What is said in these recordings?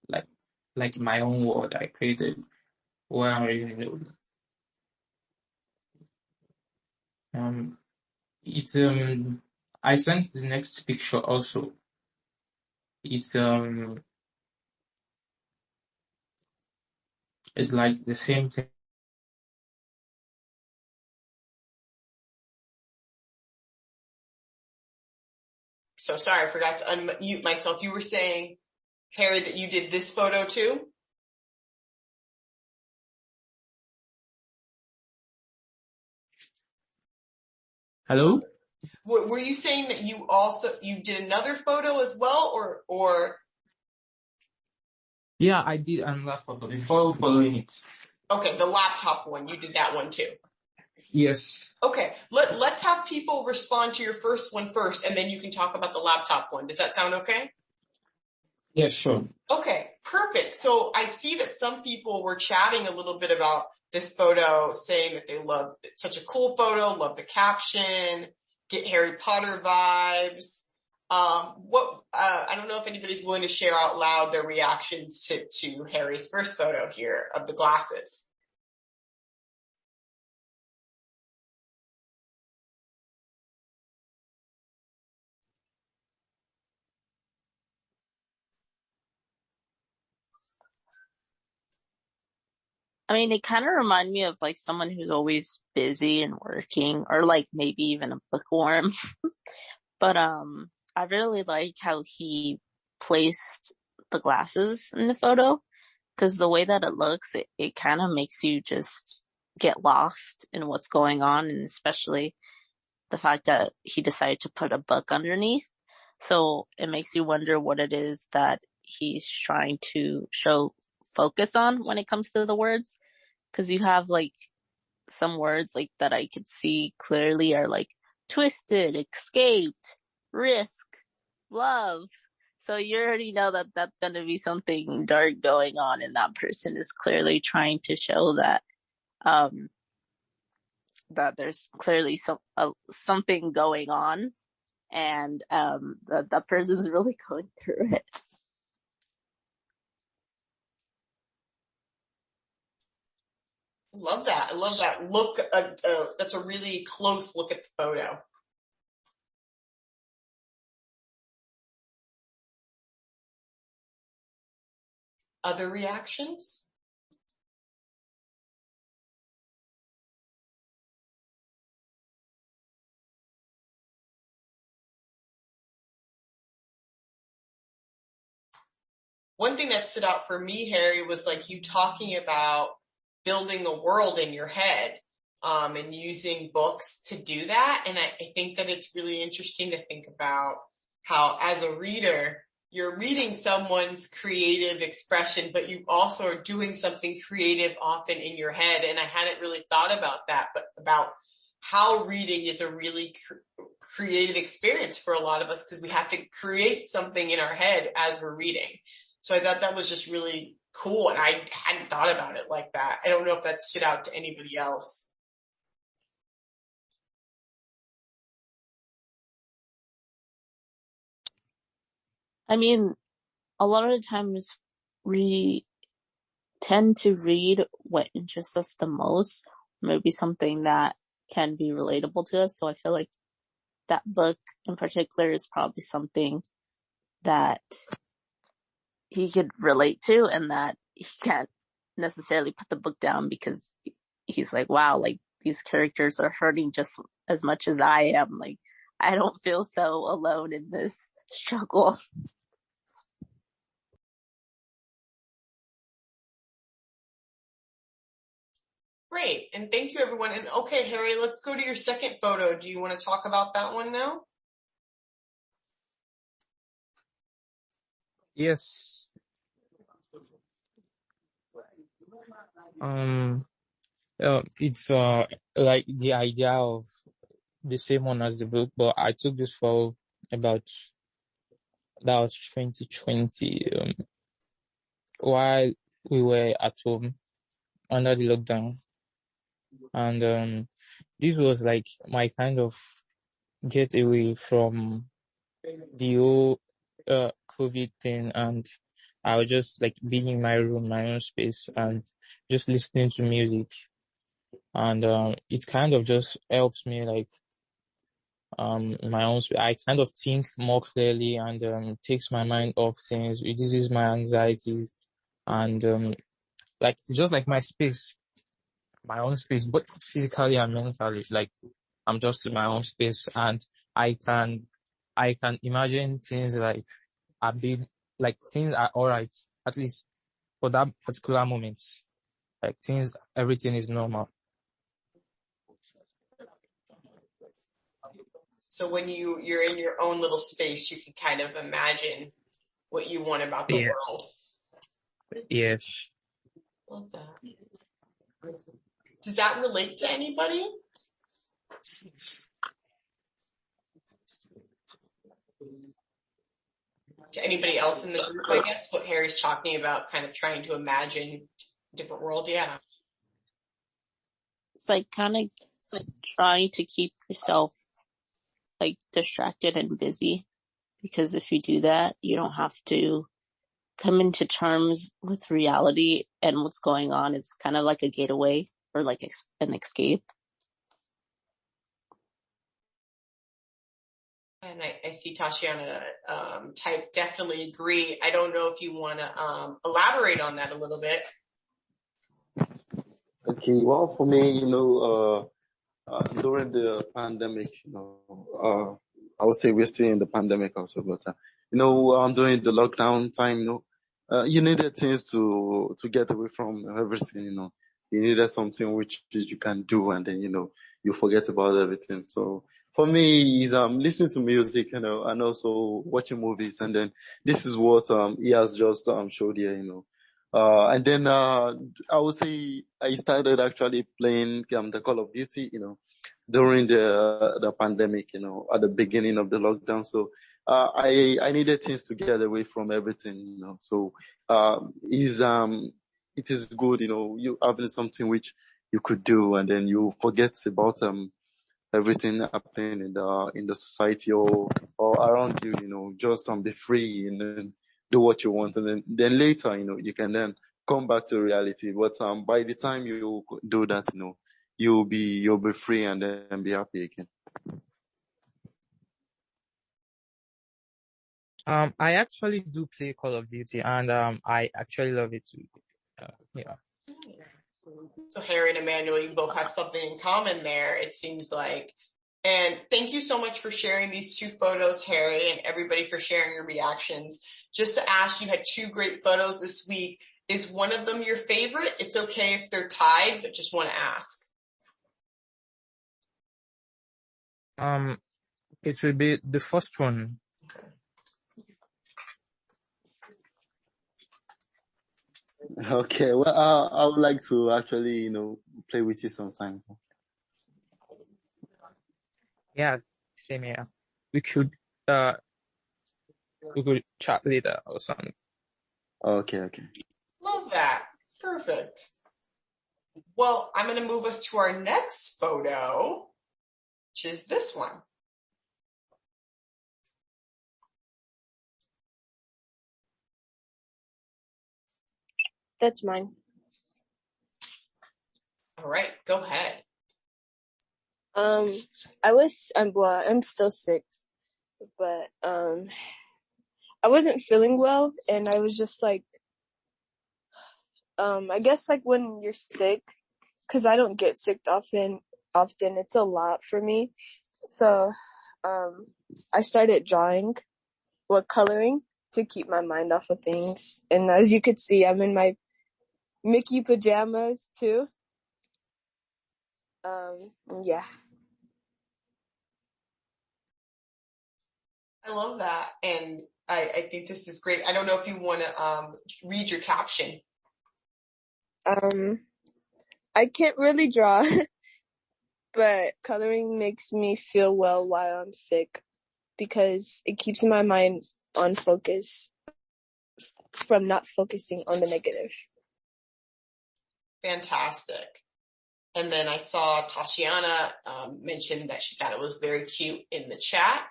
like like my own world I created where I'm really alone. Um, it's I sent the next picture also. It's it's like the same thing. So sorry, I forgot to unmute myself. You were saying, Harry, that you did this photo too? Hello? Were you saying that you did another photo as well, or? Yeah, I did another photo before following it. Okay, the laptop one, you did that one too. Yes. Okay, let's have people respond to your first one first, and then you can talk about the laptop one. Does that sound okay? Yeah, sure. Okay, perfect. So I see that some people were chatting a little bit about this photo, saying that they love it's such a cool photo, love the caption, get Harry Potter vibes. I don't know if anybody's willing to share out loud their reactions to Harry's first photo here of the glasses. I mean, it kind of reminded me of like someone who's always busy and working, or like maybe even a bookworm. But I really like how he placed the glasses in the photo, because the way that it looks, it kind of makes you just get lost in what's going on, and especially the fact that he decided to put a book underneath. So it makes you wonder what it is that he's trying to show focus on when it comes to the words. Cause you have like some words like that I could see clearly are like twisted, escaped, risk, love. So you already know that that's going to be something dark going on, and that person is clearly trying to show that, um, that there's clearly something going on, and, that person's really going through it. Love that. I love that look. That's a really close look at the photo. Other reactions? One thing that stood out for me, Harry, was like you talking about building a world in your head, and using books to do that. And I think that it's really interesting to think about how as a reader, you're reading someone's creative expression, but you also are doing something creative often in your head. And I hadn't really thought about that, but about how reading is a really creative experience for a lot of us, because we have to create something in our head as we're reading. So I thought that was just really cool, and I hadn't thought about it like that. I don't know if that stood out to anybody else. I mean, a lot of the times we tend to read what interests us the most, maybe something that can be relatable to us. So I feel like that book in particular is probably something that he could relate to, and that he can't necessarily put the book down because he's like, wow, like these characters are hurting just as much as I am. Like, I don't feel so alone in this struggle. Great, and thank you, everyone. And okay, Harry, let's go to your second photo. Do you want to talk about that one now? Yes. Um, it's like the idea of the same one as the book, but I took this for about that was 2020, while we were at home under the lockdown, and this was like my kind of getaway from the whole COVID thing, and I would just like be in my room, my own space, and just listening to music. And it kind of just helps me like my own I kind of think more clearly, and takes my mind off things, reduces my anxieties, and like it's just like my space, my own space, both physically and mentally. Like I'm just in my own space, and I can I can imagine things like are being like things are all right, at least for that particular moment. Like things, everything is normal. So when you're in your own little space, you can kind of imagine what you want about the Yeah. world. Yes. Love that. Does that relate to anybody? To anybody else in the group, I guess, what Harry's talking about, kind of trying to imagine a different world, yeah. It's like kind of like trying to keep yourself like distracted and busy, because if you do that, you don't have to come into terms with reality and what's going on. It's kind of like a getaway or like an escape. And I see Tatiana type, definitely agree. I don't know if you want to elaborate on that a little bit. Okay, well, for me, during the pandemic, I would say we're still in the pandemic also, but, during the lockdown time, you needed things to get away from everything, you needed something which you can do, and then, you forget about everything. So for me, is listening to music, and also watching movies, and then this is what he has just showed here, and then I would say I started actually playing the Call of Duty, during the pandemic, at the beginning of the lockdown. So I needed things to get away from everything, So it is good, you having something which you could do, and then you forget about everything happening in the society or around you, just be free and then do what you want, and then later, you can then come back to reality. But by the time you do that, you'll be free and then be happy again. I actually do play Call of Duty, and I actually love it too. Yeah. So Harry and Emmanuel, you both have something in common there, it seems like. And thank you so much for sharing these two photos, Harry, and everybody for sharing your reactions. Just to ask, you had two great photos this week. Is one of them your favorite? It's okay if they're tied, but just want to ask. It will be the first one. Okay, well, I would like to actually, play with you sometime. Yeah, same here. We could chat later or something. Okay. Love that. Perfect. Well, I'm going to move us to our next photo, which is this one. That's mine. All right, go ahead. I'm still sick, but I wasn't feeling well, and I was just like, I guess like when you're sick, cause I don't get sick often, it's a lot for me. So, I started coloring to keep my mind off of things. And as you could see, I'm in my Mickey pajamas too. Yeah. I love that. And I think this is great. I don't know if you want to read your caption. I can't really draw, but coloring makes me feel well while I'm sick because it keeps my mind on focus from not focusing on the negative. Fantastic. And then I saw Tatiana mention that she thought it was very cute in the chat.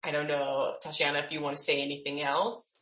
I don't know, Tatiana, if you want to say anything else.